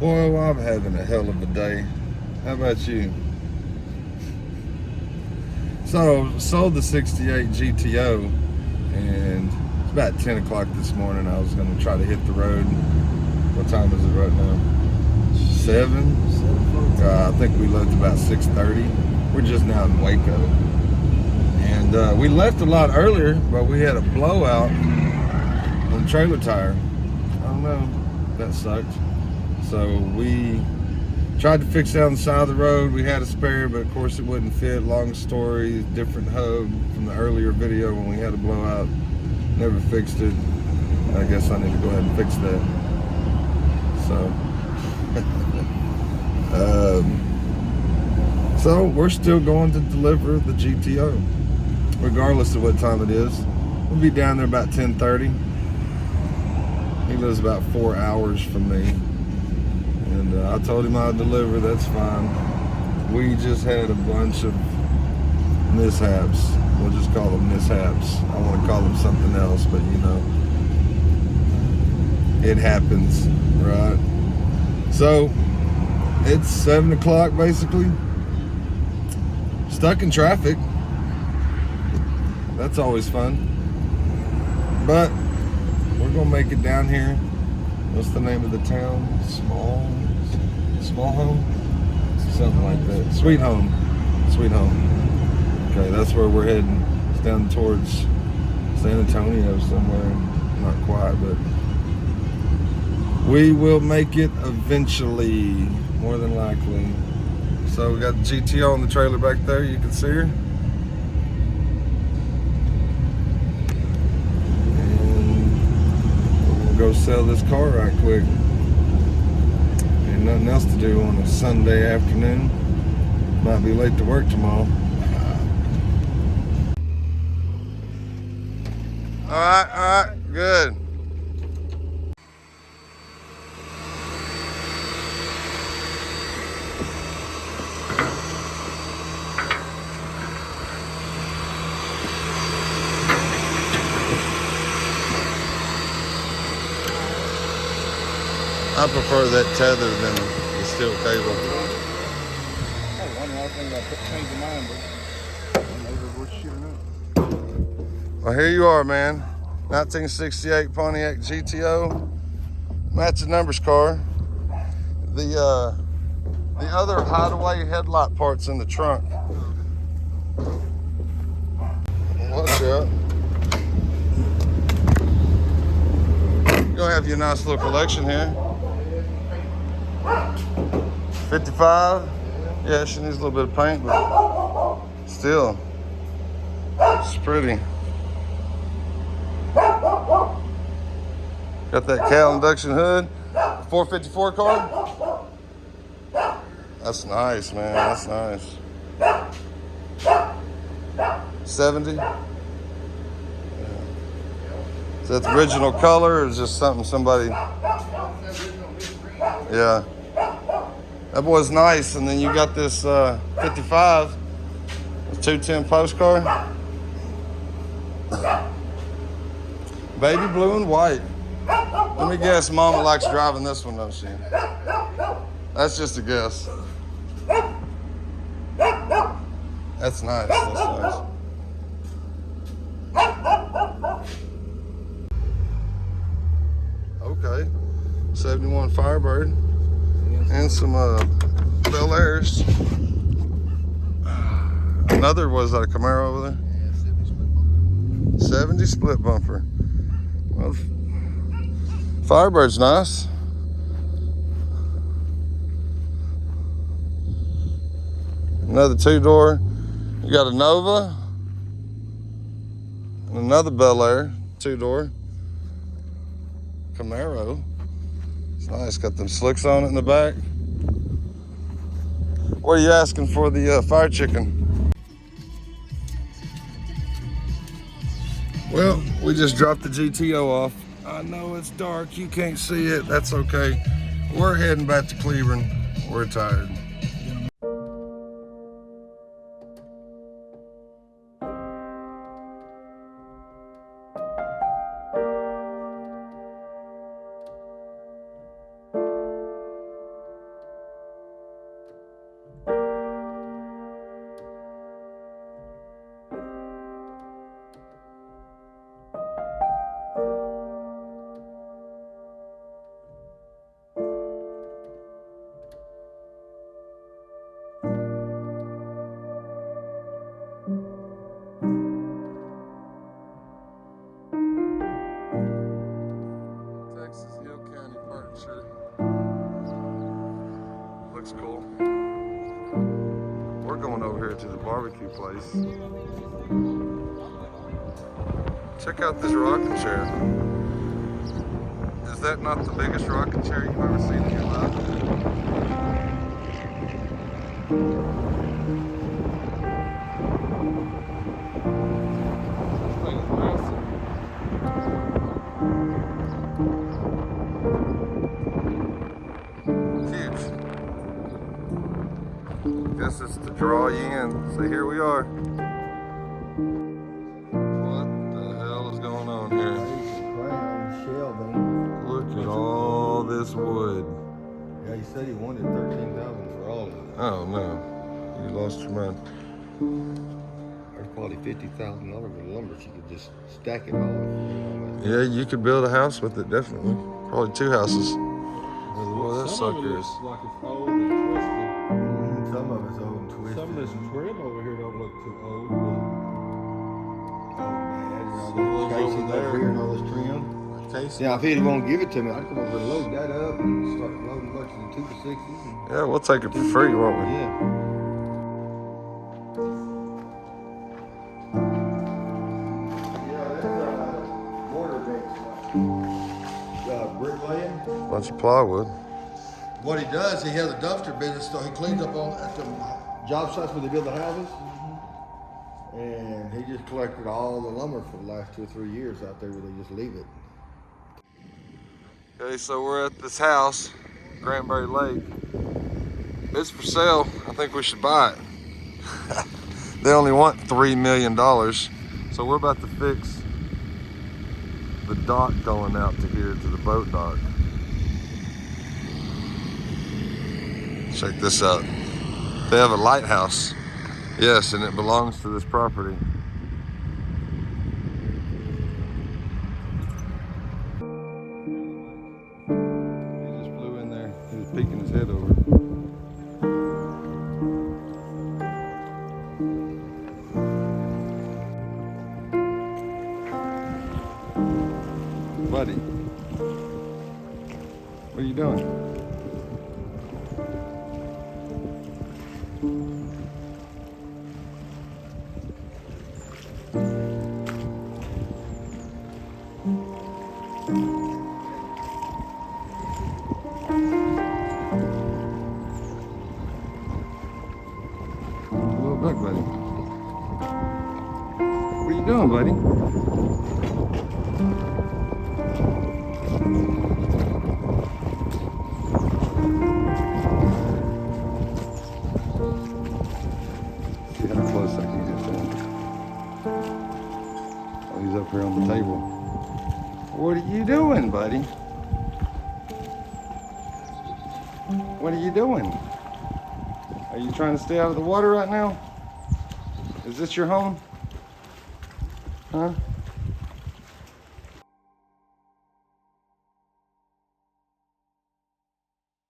Boy, well, I'm having a hell of a day. How about you? So, sold the 68 GTO, and it's about 10 o'clock this morning. I was going to try to hit the road. What time is it right now? 7? I think we left about 6:30. We're just now in Waco. And we left a lot earlier, but we had a blowout on the trailer tire. I don't know. That sucked. So we tried to fix it on the side of the road. We had a spare, but of course it wouldn't fit. Long story, different hub from the earlier video when we had a blowout. Never fixed it. I guess I need to go ahead and fix that. So, so we're still going to deliver the GTO, regardless of what time it is. We'll be down there about 10:30. He lives about 4 hours from me. And I told him I'd deliver, that's fine. We just had a bunch of mishaps. We'll just call them mishaps. I want to call them something else, but you know, it happens, right? So, it's 7 o'clock basically. Stuck in traffic. That's always fun. But, we're gonna make it down here. What's the name of the town? Small Home? Something like that. Sweet Home. Sweet Home. Okay, that's where we're heading. It's down towards San Antonio somewhere. Not quite, but we will make it eventually, more than likely. So we got the GTO on the trailer back there. You can see her. And we'll go sell this car right quick. Nothing else to do on a Sunday afternoon. Might be late to work tomorrow. All right, good. I prefer that tether than the steel cable. Well, here you are, man. 1968 Pontiac GTO. Matching numbers car. The other hideaway headlight parts in the trunk. Watch out. You're gonna have your nice little collection here. 55. Yeah, she needs a little bit of paint, but still, it's pretty. Got that Cal induction hood. 454 car. That's nice, man. That's nice. 70. Yeah. Is that the original color or is just something somebody? Yeah. That boy's nice. And then you got this 55. 210 postcard. Baby blue and white. Let me guess, Mama likes driving this one, don't she? That's just a guess. That's nice. That's nice. Okay. 71 Firebird. And some Bel Airs. Another, was that a Camaro over there? Yeah, 70 split bumper. Well, Firebird's nice. Another two-door. You got a Nova. And another Bel Air, two-door. Camaro. It's nice, got them slicks on it in the back. What are you asking for the fire chicken? Well, we just dropped the GTO off. I know it's dark, you can't see it, that's okay. We're heading back to Cleveland. We're tired. to the barbecue place. Check out this rocking chair. Is that not the biggest rocking chair you've ever seen in your life? Guess it's to draw you in. So here we are. What the hell is going on here? Look at all this wood. Yeah, he said he wanted $13,000 for all of it. Oh no, you lost your mind. There's probably $50,000 worth of lumber. She could just stack it all. Yeah, you could build a house with it, definitely. Probably 2 houses. Well, that sucker is. Like it's old and twisted. Some of it's old and twisted. Some of this trim over here don't look too old. Casey over here and all this trim. Casey. Yeah, if he'd want to give it to me, I'd come over and load that up and start loading bunches of 2x6s. Yeah, we'll take it for free, won't we? Yeah. Bricklaying. Bunch of plywood. What he does, he has a dumpster business, so he cleans up all at the job sites where they build the houses. And he just collected all the lumber for the last 2 or 3 years out there where they just leave it. Okay, so we're at this house, Granbury Lake. It's for sale. I think we should buy it. They only want $3 million. So we're about to fix the dock going out to here to the boat dock. Check this out. They have a lighthouse. Yes, and it belongs to this property. He just flew in there. He was peeking his head over. Buddy, what are you doing? Look, buddy. What are you doing, buddy? See how close I can get to him. Oh, he's up here on the table. What are you doing, buddy? What are you doing? Are you trying to stay out of the water right now? Is this your home? Huh?